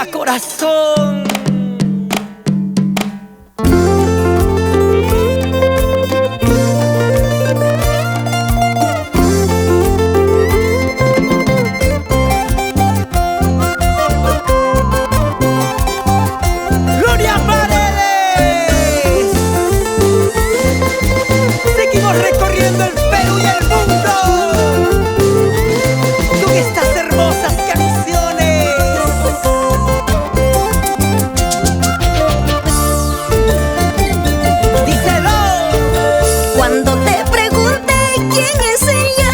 vida, corazón. Gloria Paredes. Seguimos recorriendo el Perú y el mundo con estas hermosas canciones. Díselo. Cuando te pregunté quién es ella,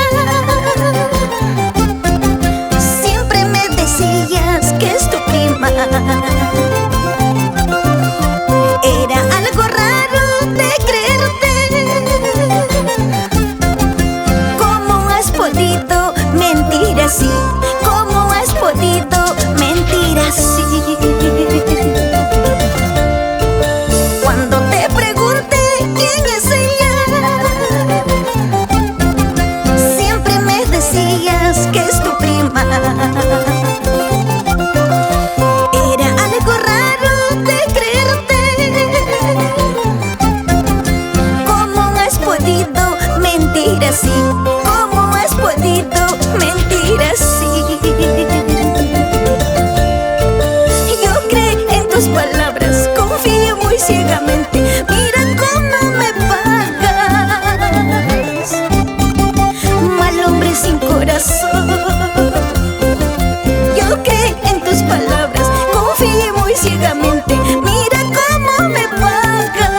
siempre me decías que es tu prima. Era algo raro de creerte. ¿Cómo has podido mentir así? ¿Cómo has podido mentir así? Cuando te pregunté quién es ella, siempre me decías que es tu prima. Era algo raro de creerte. ¿Cómo has podido mentir así? ¿Cómo has podido mentir así? Yo creí en tus palabras, confío muy ciegamente. Mira cómo me pagas, mal hombre sin corazón. Yo creí en tus palabras, confío muy ciegamente. Mira cómo me pagas,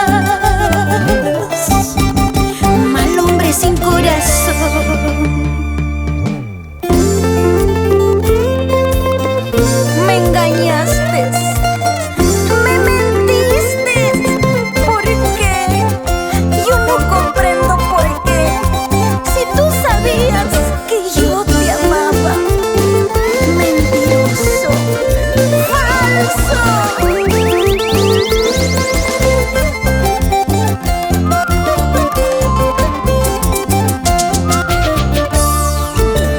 mal hombre sin corazón. Me engañaste, me mentiste. ¿Por qué? Yo no comprendo por qué. Si tú sabías que yo te amaba. Mentiroso, falso.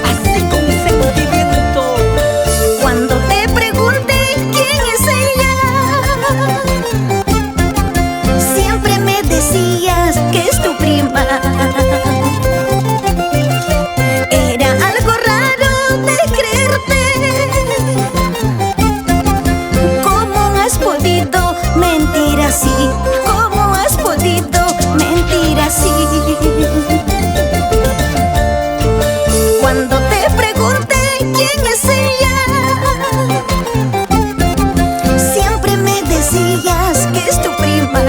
Así con sentimiento. Cuando te pregunté quién es ella, siempre me decías que es tu prima. Era algo raro de creerte. ¿Cómo has podido mentir así? ¿Cómo has podido mentir así? Cuando te pregunté quién es ella, siempre me decías que es tu prima.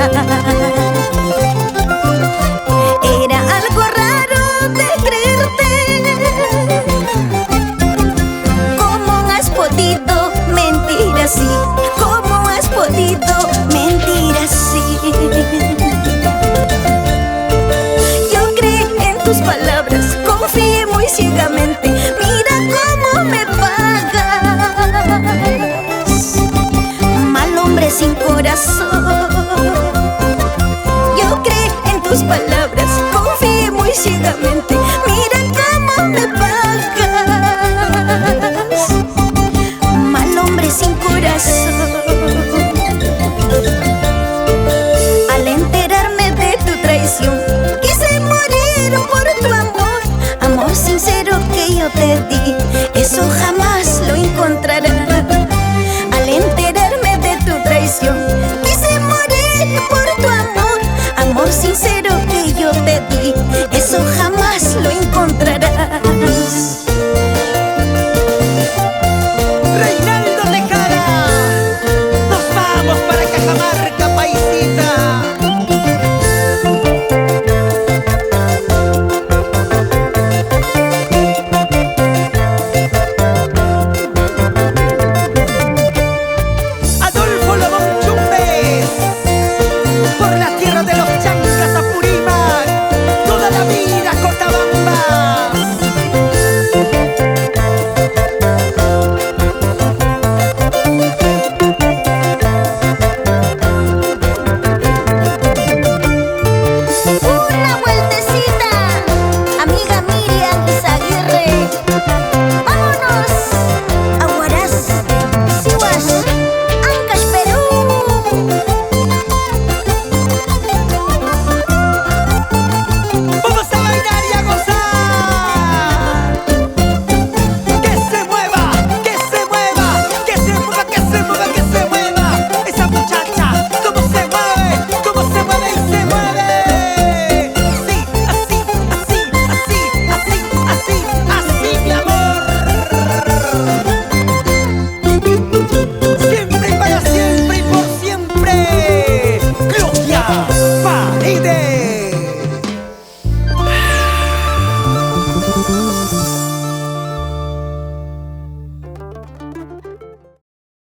Era algo raro de creerte. ¿Cómo has podido mentir así?